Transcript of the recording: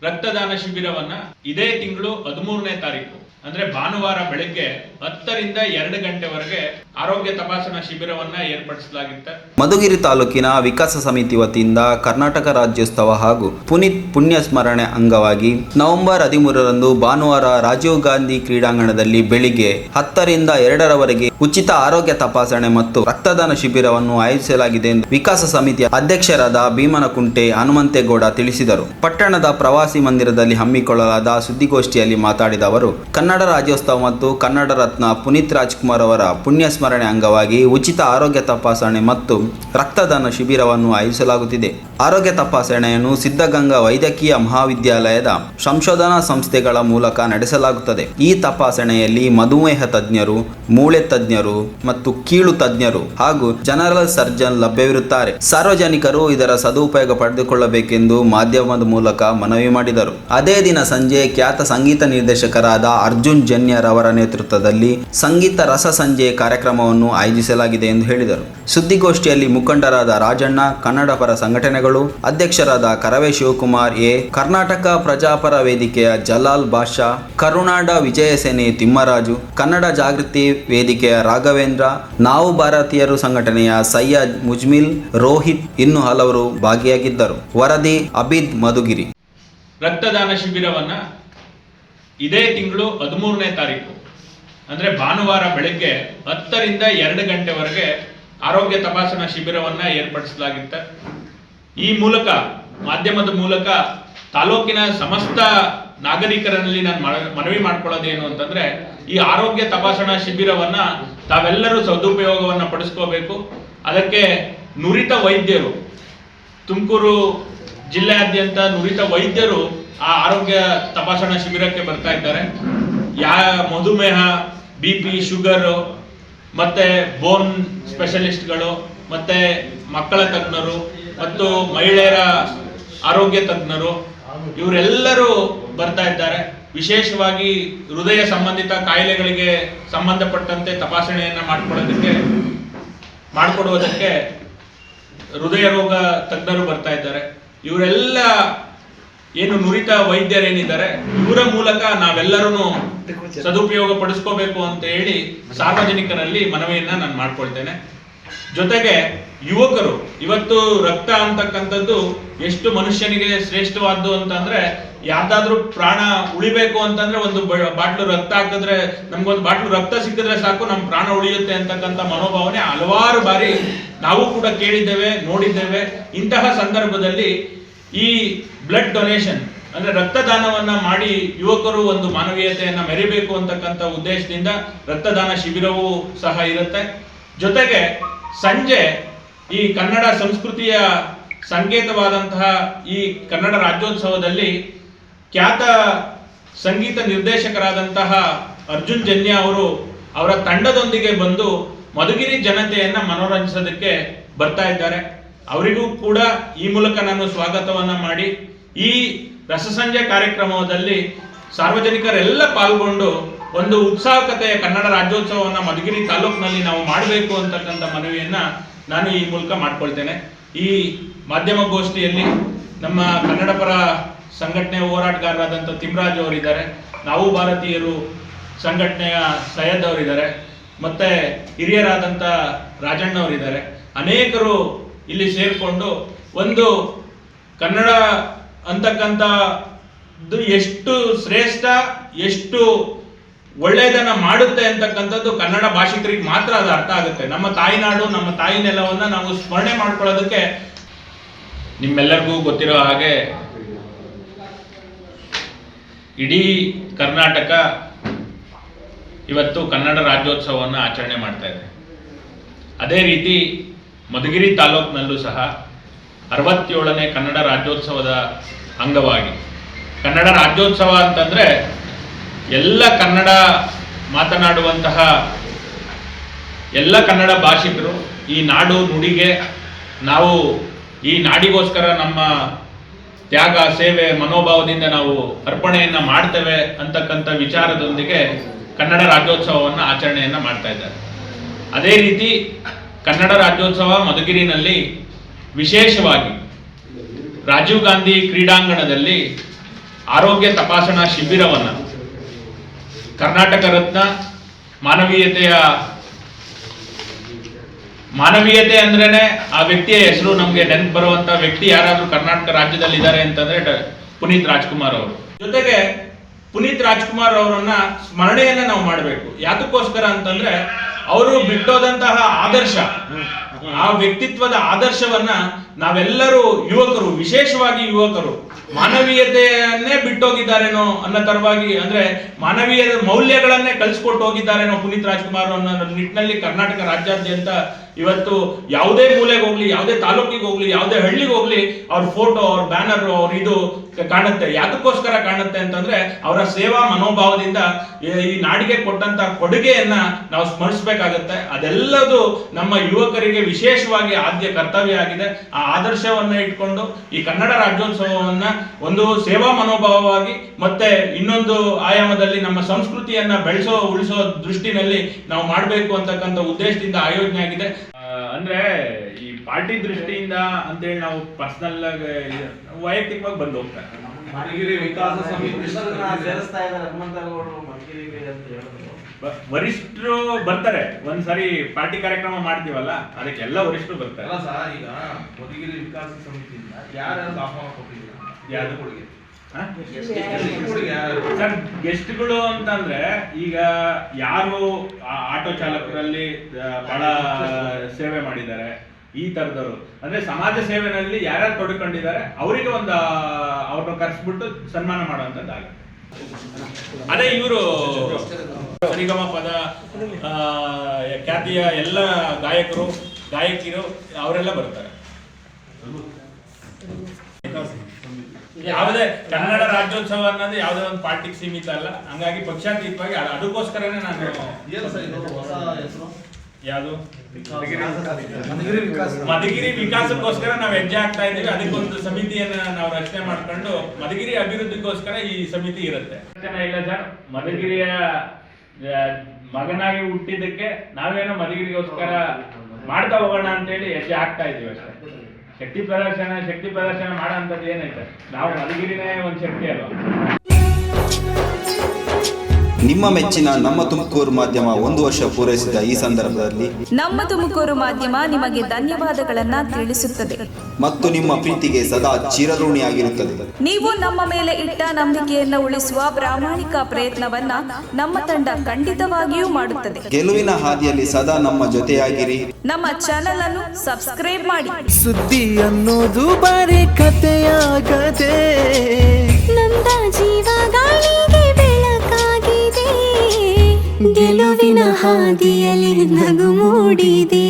ರಕ್ತದಾನ ಶಿಬಿರವನ್ನ ಇದೇ ತಿಂಗಳು 13ನೇ ತಾರೀಕು ಅಂದ್ರೆ ಭಾನುವಾರ ಬೆಳಗ್ಗೆ 10 ರಿಂದ 2 ಗಂಟೆವರೆಗೆ ಆರೋಗ್ಯ ತಪಾಸಣಾ ಶಿಬಿರವನ್ನ ಏರ್ಪಡಿಸಲಾಗಿತ್ತು. ಮಧುಗಿರಿ ತಾಲೂಕಿನ ವಿಕಾಸ ಸಮಿತಿ ವತಿಯಿಂದ ಕರ್ನಾಟಕ ರಾಜ್ಯೋತ್ಸವ ಹಾಗೂ ಪುನೀತ್ ಪುಣ್ಯ ಸ್ಮರಣೆ ಅಂಗವಾಗಿ ನವೆಂಬರ್ 13ರಂದು ಭಾನುವಾರ ರಾಜೀವ್ ಗಾಂಧಿ ಕ್ರೀಡಾಂಗಣದಲ್ಲಿ ಬೆಳಿಗ್ಗೆ 10 ರಿಂದ 2ರವರೆಗೆ ಉಚಿತ ಆರೋಗ್ಯ ತಪಾಸಣೆ ಮತ್ತು ರಕ್ತದಾನ ಶಿಬಿರವನ್ನು ಆಯೋಜಿಸಲಾಗಿದೆ ಎಂದು ವಿಕಾಸ ಸಮಿತಿಯ ಅಧ್ಯಕ್ಷರಾದ ಭೀಮನಕುಂಟೆ ಹನುಮಂತೇಗೌಡ ತಿಳಿಸಿದರು. ಪಟ್ಟಣದ ಪ್ರವಾಸಿ ಮಂದಿರದಲ್ಲಿ ಹಮ್ಮಿಕೊಳ್ಳಲಾದ ಸುದ್ದಿಗೋಷ್ಠಿಯಲ್ಲಿ ಮಾತಾಡಿದ ಅವರು, ಕನ್ನಡ ರಾಜ್ಯೋತ್ಸವ ಮತ್ತು ಕನ್ನಡ ರತ್ನ ಪುನೀತ್ ರಾಜ್ಕುಮಾರ್ ಅವರ ಪುಣ್ಯ ಸ್ಮರಣೆ ಅಂಗವಾಗಿ ಉಚಿತ ಆರೋಗ್ಯ ತಪಾಸಣೆ ಮತ್ತು ರಕ್ತದಾನ ಶಿಬಿರವನ್ನು ಆಯೋಜಿಸಲಾಗುತ್ತಿದೆ. ಆರೋಗ್ಯ ತಪಾಸಣೆಯನ್ನು ಸಿದ್ಧಗಂಗಾ ವೈದ್ಯಕೀಯ ಮಹಾವಿದ್ಯಾಲಯದ ಸಂಶೋಧನಾ ಸಂಸ್ಥೆಗಳ ಮೂಲಕ ನಡೆಸಲಾಗುತ್ತದೆ. ಈ ತಪಾಸಣೆಯಲ್ಲಿ ಮಧುಮೇಹ ತಜ್ಞರು, ಮೂಳೆ ತಜ್ಞರು ಮತ್ತು ಕೀಳು ತಜ್ಞರು ಹಾಗೂ ಜನರಲ್ ಸರ್ಜನ್ ಲಭ್ಯವಿರುತ್ತಾರೆ. ಸಾರ್ವಜನಿಕರು ಇದರ ಸದುಪಯೋಗ ಪಡೆದುಕೊಳ್ಳಬೇಕೆಂದು ಮಾಧ್ಯಮದ ಮೂಲಕ ಮನವಿ ಮಾಡಿದರು. ಅದೇ ದಿನ ಸಂಜೆ ಖ್ಯಾತ ಸಂಗೀತ ನಿರ್ದೇಶಕರಾದ ಅರ್ಜುನ್ ಜನ್ಯರ್ ಅವರ ನೇತೃತ್ವದಲ್ಲಿ ಸಂಗೀತ ರಸ ಸಂಜೆ ಕಾರ್ಯಕ್ರಮವನ್ನು ಆಯೋಜಿಸಲಾಗಿದೆ ಎಂದು ಹೇಳಿದರು. ಸುದ್ದಿಗೋಷ್ಠಿಯಲ್ಲಿ ಮುಖಂಡರಾದ ರಾಜಣ್ಣ, ಕನ್ನಡ ಪರ ಸಂಘಟನೆಗಳು ಅಧ್ಯಕ್ಷರಾದ ಕರವೇ ಶಿವಕುಮಾರ್ ಎ, ಕರ್ನಾಟಕ ಪ್ರಜಾಪರ ವೇದಿಕೆಯ ಜಲಾಲ್ ಬಾಷಾ, ಕರುನಾಡ ವಿಜಯ ಸೇನೆ ತಿಮ್ಮರಾಜು, ಕನ್ನಡ ಜಾಗೃತಿ ವೇದಿಕೆಯ ರಾಘವೇಂದ್ರ, ನಾವು ಭಾರತೀಯರು ಸಂಘಟನೆಯ ಸೈಯದ್ ಮುಜ್ಮಿಲ್, ರೋಹಿತ್ ಇನ್ನು ಹಲವರು ಭಾಗಿಯಾಗಿದ್ದರು. ವರದಿ ಅಬಿದ್, ಮಧುಗಿರಿ. ರಕ್ತದಾನ ಶಿಬಿರವನ್ನ ಇದೇ ತಿಂಗಳು 13ನೇ ತಾರೀಕು ಅಂದ್ರೆ ಭಾನುವಾರ ಬೆಳಗ್ಗೆ 10 ರಿಂದ 2 ಗಂಟೆವರೆಗೆ ಆರೋಗ್ಯ ತಪಾಸಣಾ ಶಿಬಿರವನ್ನ ಏರ್ಪಡಿಸಲಾಗಿತ್ತು. ಈ ಮೂಲಕ ಮಾಧ್ಯಮದ ಮೂಲಕ ತಾಲೂಕಿನ ಸಮಸ್ತ ನಾಗರಿಕರಲ್ಲಿ ನಾನು ಮನವಿ ಮಾಡ್ಕೊಳ್ಳೋದೇನು ಅಂತಂದ್ರೆ, ಈ ಆರೋಗ್ಯ ತಪಾಸಣಾ ಶಿಬಿರವನ್ನ ತಾವೆಲ್ಲರೂ ಸದುಪಯೋಗವನ್ನ ಪಡಿಸ್ಕೋಬೇಕು. ಅದಕ್ಕೆ ನುರಿತ ವೈದ್ಯರು, ತುಮಕೂರು ಜಿಲ್ಲೆಯಾದ್ಯಂತ ನುರಿತ ವೈದ್ಯರು ಆ ಆರೋಗ್ಯ ತಪಾಸಣಾ ಶಿಬಿರಕ್ಕೆ ಬರ್ತಾ ಇದ್ದಾರೆ. ಮಧುಮೇಹ, BP, ಶುಗರು, ಮತ್ತೆ ಬೋನ್ ಸ್ಪೆಷಲಿಸ್ಟ್ಗಳು, ಮತ್ತೆ ಮಕ್ಕಳ ತಜ್ಞರು ಮತ್ತು ಮಹಿಳೆಯರ ಆರೋಗ್ಯ ತಜ್ಞರು ಇವರೆಲ್ಲರೂ ಬರ್ತಾ ಇದ್ದಾರೆ. ವಿಶೇಷವಾಗಿ ಹೃದಯ ಸಂಬಂಧಿತ ಕಾಯಿಲೆಗಳಿಗೆ ಸಂಬಂಧಪಟ್ಟಂತೆ ತಪಾಸಣೆಯನ್ನ ಮಾಡಿಕೊಡುವುದಕ್ಕೆ ಹೃದಯ ರೋಗ ತಜ್ಞರು ಬರ್ತಾ ಇದ್ದಾರೆ. ಇವರೆಲ್ಲ ಏನು ನುರಿತ ವೈದ್ಯರೇನಿದ್ದಾರೆ ಇವರ ಮೂಲಕ ನಾವೆಲ್ಲರೂ ಸದುಪಯೋಗ ಪಡಿಸ್ಕೋಬೇಕು ಅಂತ ಹೇಳಿ ಸಾರ್ವಜನಿಕರಲ್ಲಿ ಮನವಿಯನ್ನ ನಾನು ಮಾಡ್ಕೊಳ್ತೇನೆ. ಜೊತೆಗೆ ಯುವಕರು, ಇವತ್ತು ರಕ್ತ ಅಂತಕ್ಕಂಥದ್ದು ಎಷ್ಟು ಮನುಷ್ಯನಿಗೆ ಶ್ರೇಷ್ಠವಾದ್ದು ಅಂತಂದ್ರೆ, ಯಾವ್ದಾದ್ರೂ ಪ್ರಾಣ ಉಳಿಬೇಕು ಅಂತಂದ್ರೆ ಒಂದು ಬಾಟ್ಲು ರಕ್ತ ಹಾಕಿದ್ರೆ, ನಮ್ಗೊಂದು ಬಾಟ್ಲು ರಕ್ತ ಸಿಕ್ಕಿದ್ರೆ ಸಾಕು ನಮ್ಮ ಪ್ರಾಣ ಉಳಿಯುತ್ತೆ ಅಂತಕ್ಕಂಥ ಮನೋಭಾವನೆ ಹಲವಾರು ಬಾರಿ ನಾವು ಕೂಡ ಕೇಳಿದ್ದೇವೆ, ನೋಡಿದ್ದೇವೆ. ಇಂತಹ ಸಂದರ್ಭದಲ್ಲಿ ಈ ಬ್ಲಡ್ ಡೊನೇಷನ್ ಅಂದ್ರೆ ರಕ್ತದಾನವನ್ನ ಮಾಡಿ ಯುವಕರು ಒಂದು ಮಾನವೀಯತೆಯನ್ನ ಮೆರಿಬೇಕು ಅಂತಕ್ಕಂಥ ಉದ್ದೇಶದಿಂದ ರಕ್ತದಾನ ಶಿಬಿರವೂ ಸಹ ಇರುತ್ತೆ. ಜೊತೆಗೆ ಸಂಜೆ ಈ ಕನ್ನಡ ಸಂಸ್ಕೃತಿಯ ಸಂಕೇತವಾದಂತಹ ಈ ಕನ್ನಡ ರಾಜ್ಯೋತ್ಸವದಲ್ಲಿ ಖ್ಯಾತ ಸಂಗೀತ ನಿರ್ದೇಶಕರಾದಂತಹ ಅರ್ಜುನ್ ಜನ್ಯ ಅವರು ಅವರ ತಂಡದೊಂದಿಗೆ ಬಂದು ಮಧುಗಿರಿ ಜನತೆಯನ್ನ ಮನೋರಂಜಿಸೋದಕ್ಕೆ ಬರ್ತಾ ಇದ್ದಾರೆ. ಅವರಿಗೂ ಕೂಡ ಈ ಮೂಲಕ ನಾನು ಸ್ವಾಗತವನ್ನ ಮಾಡಿ ಈ ರಸಸಂಜೆ ಕಾರ್ಯಕ್ರಮದಲ್ಲಿ ಸಾರ್ವಜನಿಕರೆಲ್ಲ ಪಾಲ್ಗೊಂಡು ಒಂದು ಉತ್ಸಾಹಕತೆಯ ಕನ್ನಡ ರಾಜ್ಯೋತ್ಸವವನ್ನು ಮಧುಗಿರಿ ತಾಲೂಕಿನಲ್ಲಿ ನಾವು ಮಾಡಬೇಕು ಅಂತಕ್ಕಂಥ ಮನವಿಯನ್ನ ನಾನು ಈ ಮೂಲಕ ಮಾಡ್ಕೊಳ್ತೇನೆ. ಈ ಮಾಧ್ಯಮ ಗೋಷ್ಠಿಯಲ್ಲಿ ನಮ್ಮ ಕನ್ನಡ ಪರ ಸಂಘಟನೆಯ ಹೋರಾಟಗಾರರಾದಂಥ ತಿಮ್ಮರಾಜ್ ಅವರಿದ್ದಾರೆ, ನಾವು ಭಾರತೀಯರು ಸಂಘಟನೆಯ ಸೈಯದ್ ಅವರಿದ್ದಾರೆ, ಮತ್ತೆ ಹಿರಿಯರಾದಂಥ ರಾಜಣ್ಣ ಅವರಿದ್ದಾರೆ. ಅನೇಕರು ಇಲ್ಲಿ ಸೇರಿಕೊಂಡು ಒಂದು ಕನ್ನಡ ಅಂತಕ್ಕಂಥದ್ದು ಎಷ್ಟು ಶ್ರೇಷ್ಠ, ಎಷ್ಟು ಒಳ್ಳೆಯದನ್ನ ಮಾಡುತ್ತೆ ಅಂತಕ್ಕಂಥದ್ದು ಕನ್ನಡ ಭಾಷಿಕರಿಗೆ ಮಾತ್ರ ಅದು ಅರ್ಥ ಆಗುತ್ತೆ. ನಮ್ಮ ತಾಯಿನಾಡು, ನಮ್ಮ ತಾಯಿ ನೆಲವನ್ನ ನಾವು ಸ್ಮರಣೆ ಮಾಡ್ಕೊಳ್ಳೋದಕ್ಕೆ ನಿಮ್ಮೆಲ್ಲರಿಗೂ ಗೊತ್ತಿರೋ ಹಾಗೆ ಇಡೀ ಕರ್ನಾಟಕ ಇವತ್ತು ಕನ್ನಡ ರಾಜ್ಯೋತ್ಸವವನ್ನು ಆಚರಣೆ ಮಾಡ್ತಾ ಇದೆ. ಅದೇ ರೀತಿ ಮಧುಗಿರಿ ತಾಲೂಕಿನಲ್ಲೂ ಸಹ 67ನೇ ಕನ್ನಡ ರಾಜ್ಯೋತ್ಸವದ ಅಂಗವಾಗಿ, ಕನ್ನಡ ರಾಜ್ಯೋತ್ಸವ ಅಂತಂದ್ರೆ ಎಲ್ಲ ಕನ್ನಡ ಮಾತನಾಡುವಂತಹ ಎಲ್ಲ ಕನ್ನಡ ಭಾಷಿಕರು ಈ ನಾಡು ನುಡಿಗೆ ನಾವು ಈ ನಾಡಿಗೋಸ್ಕರ ನಮ್ಮ ತ್ಯಾಗ, ಸೇವೆ, ಮನೋಭಾವದಿಂದ ನಾವು ಅರ್ಪಣೆಯನ್ನ ಮಾಡ್ತೇವೆ ಅಂತಕ್ಕಂಥ ವಿಚಾರದೊಂದಿಗೆ ಕನ್ನಡ ರಾಜ್ಯೋತ್ಸವವನ್ನು ಆಚರಣೆಯನ್ನ ಮಾಡ್ತಾ ಇದ್ದಾರೆ. ಅದೇ ರೀತಿ ಕನ್ನಡ ರಾಜ್ಯೋತ್ಸವ ಮಧುಗಿರಿನಲ್ಲಿ, ವಿಶೇಷವಾಗಿ ರಾಜೀವ್ ಗಾಂಧಿ ಕ್ರೀಡಾಂಗಣದಲ್ಲಿ ಆರೋಗ್ಯ ತಪಾಸಣಾ ಶಿಬಿರವನ್ನು ಕರ್ನಾಟಕ ರತ್ನ ಮಾನವೀಯತೆ ಅಂದ್ರೇನೆ ಆ ವ್ಯಕ್ತಿಯ ಹೆಸರು ನಮ್ಗೆ ನೆನಪು ಬರುವಂತ ವ್ಯಕ್ತಿ ಯಾರಾದ್ರೂ ಕರ್ನಾಟಕ ರಾಜ್ಯದಲ್ಲಿ ಇದ್ದಾರೆ ಅಂತಂದ್ರೆ ಪುನೀತ್ ರಾಜ್ಕುಮಾರ್ ಅವರು. ಜೊತೆಗೆ ಪುನೀತ್ ರಾಜ್ಕುಮಾರ್ ಅವರನ್ನ ಸ್ಮರಣೆಯನ್ನ ನಾವು ಮಾಡಬೇಕು. ಯಾತಕ್ಕೋಸ್ಕರ ಅಂತಂದ್ರೆ ಅವರು ಬಿಟ್ಟೋದಂತಹ ಆದರ್ಶ, ಆ ವ್ಯಕ್ತಿತ್ವದ ಆದರ್ಶವನ್ನ ನಾವೆಲ್ಲರೂ ಯುವಕರು, ವಿಶೇಷವಾಗಿ ಯುವಕರು ಮಾನವೀಯತೆಯನ್ನೇ ಬಿಟ್ಟೋಗಿದ್ದಾರೇನೋ ಅನ್ನೋ ತರವಾಗಿ, ಅಂದ್ರೆ ಮಾನವೀಯ ಮೌಲ್ಯಗಳನ್ನೇ ಕಲಿಸ್ಕೊಟ್ಟು ಹೋಗಿದ್ದಾರೇನೋ ಪುನೀತ್ ರಾಜ್ಕುಮಾರ್ ಅನ್ನೋ ನಿಟ್ಟಿನಲ್ಲಿ ಕರ್ನಾಟಕ ರಾಜ್ಯಾದ್ಯಂತ ಇವತ್ತು ಯಾವುದೇ ಮೂಲೆಗೆ ಹೋಗ್ಲಿ, ಯಾವುದೇ ತಾಲೂಕಿಗೆ ಹೋಗ್ಲಿ, ಯಾವುದೇ ಹಳ್ಳಿಗೆ ಹೋಗ್ಲಿ ಅವ್ರ ಫೋಟೋ, ಅವ್ರ ಬ್ಯಾನರ್, ಅವ್ರ ಇದು ಕಾಣುತ್ತೆ. ಯಾತಕ್ಕೋಸ್ಕರ ಕಾಣುತ್ತೆ ಅಂತಂದ್ರೆ ಅವರ ಸೇವಾ ಮನೋಭಾವದಿಂದ ಈ ನಾಡಿಗೆ ಕೊಟ್ಟಂತ ಕೊಡುಗೆಯನ್ನ ನಾವು ಸ್ಮರಿಸಬೇಕಾಗತ್ತೆ. ಅದೆಲ್ಲದು ನಮ್ಮ ಯುವಕರಿಗೆ ವಿಶೇಷವಾಗಿ ಆದ್ಯ ಕರ್ತವ್ಯ ಆಗಿದೆ. ಆ ಆದರ್ಶವನ್ನ ಇಟ್ಕೊಂಡು ಈ ಕನ್ನಡ ರಾಜ್ಯೋತ್ಸವವನ್ನ ಒಂದು ಸೇವಾ ಮನೋಭಾವವಾಗಿ ಮತ್ತೆ ಇನ್ನೊಂದು ಆಯಾಮದಲ್ಲಿ ನಮ್ಮ ಸಂಸ್ಕೃತಿಯನ್ನ ಉಳಿಸೋ ದೃಷ್ಟಿನಲ್ಲಿ ನಾವು ಮಾಡಬೇಕು ಅಂತಕ್ಕಂಥ ಉದ್ದೇಶದಿಂದ ಆಯೋಜನೆ ಆಗಿದೆ. ಅಂದ್ರೆ ಈ ಪಾರ್ಟಿ ದೃಷ್ಟಿಯಿಂದ ಅಂತೇಳಿ ನಾವು ಪರ್ಸನಲ್ ವೈಯಕ್ತಿಕವಾಗಿ ಬಂದು ಹೋಗ್ತಾರೆ. ಮಧುಗಿರಿ ವಿಕಾಸ ಸಮಿತಿ ವರಿಷ್ಠರು ಬರ್ತಾರೆ. ಒಂದ್ಸರಿ ಪಾರ್ಟಿ ಕಾರ್ಯಕ್ರಮ ಮಾಡ್ತೀವಲ್ಲ, ಅದಕ್ಕೆಲ್ಲ ವರಿಷ್ಠರು ಬರ್ತಾರೆ. ಅಲ್ಲ ಸರ್, ಈಗ ಮಧುಗಿರಿ ವಿಕಾಸ ಸಮಿತಿಯಿಂದ ಯಾರ್ಯಾರು ಆಹ್ವಾನ ಕೊಟ್ಟಿದ್ದೀರಾ? ಯಾರು ಕೊಡುಗೆ ಸರ್, ಗೆಸ್ಟ್ಗಳು ಅಂತಂದ್ರೆ ಈಗ ಯಾರು ಆಟೋ ಚಾಲಕರಲ್ಲಿ ಬಹಳ ಸೇವೆ ಮಾಡಿದ್ದಾರೆ, ಈ ತರದವರು ಅಂದ್ರೆ ಸಮಾಜ ಸೇವೆನಲ್ಲಿ ಯಾರ್ಯಾರು ತೊಡಕೊಂಡಿದ್ದಾರೆ ಅವರಿಗೆ ಒಂದು ಅವ್ರನ್ನ ಕರೆಸ್ಬಿಟ್ಟು ಸನ್ಮಾನ ಮಾಡುವಂತದ್ದಾಗುತ್ತೆ. ಅದೇ ಇವರು ಸರಿಗಮ ಪದ ಖ್ಯಾತಿಯ ಎಲ್ಲ ಗಾಯಕಿರು ಅವರೆಲ್ಲ ಬರ್ತಾರೆ. ಯಾವುದೇ ಕನ್ನಡ ರಾಜ್ಯೋತ್ಸವ ಅನ್ನೋದು ಯಾವುದೇ ಒಂದು ಪಾರ್ಟಿಗೆ ಸೀಮಿತ ಅಲ್ಲ. ಹಂಗಾಗಿ ಪಕ್ಷಾತೀತವಾಗಿ ಅದಕ್ಕೋಸ್ಕರನೇ ನಾನು ಯಾವುದು ಮಧುಗಿರಿ ವಿಕಾಸಕ್ಕೋಸ್ಕರ ನಾವು ಹೆಜ್ಜೆ ಆಗ್ತಾ ಇದೀವಿ. ಅದಕ್ಕೊಂದು ಸಮಿತಿಯನ್ನ ನಾವು ರಚನೆ ಮಾಡ್ಕೊಂಡು ಮಧುಗಿರಿ ಅಭಿವೃದ್ಧಿಗೋಸ್ಕರ ಈ ಸಮಿತಿ ಇರುತ್ತೆ. ಇಲ್ಲ ಸರ್, ಮಧುಗಿರಿಯ ಮಗನಾಗಿ ಹುಟ್ಟಿದ್ದಕ್ಕೆ ನಾವೇನೋ ಮಧುಗಿರಿಗೋಸ್ಕರ ಮಾಡ್ತಾ ಹೋಗೋಣ ಅಂತೇಳಿ ಹೆಜ್ಜೆ ಆಗ್ತಾ ಇದೀವಿ ಅಷ್ಟೇ. ಶಕ್ತಿ ಪ್ರದರ್ಶನ ಮಾಡೋ ಅಂತದ್ದು ಏನೈತೆ, ನಾವು ಮಧುಗಿರಿನೇ ಒಂದು ಶಕ್ತಿ ಅಲ್ವಾ. ನಿಮ್ಮ ಮೆಚ್ಚಿನ ನಮ್ಮ ತುಮಕೂರು ಮಾಧ್ಯಮ 1 ವರ್ಷ ಪೂರೈಸಿದ ಈ ಸಂದರ್ಭದಲ್ಲಿ ನಮ್ಮ ತುಮಕೂರು ಮಾಧ್ಯಮ ನಿಮಗೆ ಧನ್ಯವಾದಗಳನ್ನ ತಿಳಿಸುತ್ತದೆ ಮತ್ತು ನಿಮ್ಮ ಪ್ರೀತಿಗೆ ಸದಾ ಚಿರಋಣಿಯಾಗಿರುತ್ತದೆ. ನೀವು ನಮ್ಮ ಮೇಲೆ ಇಟ್ಟ ನಂಬಿಕೆಯನ್ನು ಉಳಿಸುವ ಪ್ರಾಮಾಣಿಕ ಪ್ರಯತ್ನವನ್ನ ನಮ್ಮ ತಂಡ ಖಂಡಿತವಾಗಿಯೂ ಮಾಡುತ್ತದೆ. ಗೆಲುವಿನ ಹಾದಿಯಲ್ಲಿ ಸದಾ ನಮ್ಮ ಜೊತೆಯಾಗಿರಿ. ನಮ್ಮ ಚಾನೆಲ್ ಅನ್ನು ಸಬ್ಸ್ಕ್ರೈಬ್ ಮಾಡಿ. ಸುದ್ದಿ ಅನ್ನೋದು ಬರೀ ಕಥೆಯಾಗದೆ ನೊಂದ ಜೀವ ಗಾಳಿಗೆ ಬೆಳಕಾಗಿದೆ, ಗೆಲುವಿನ ಹಾದಿಯಲ್ಲಿ ನಗು ಮೂಡಿದೆ.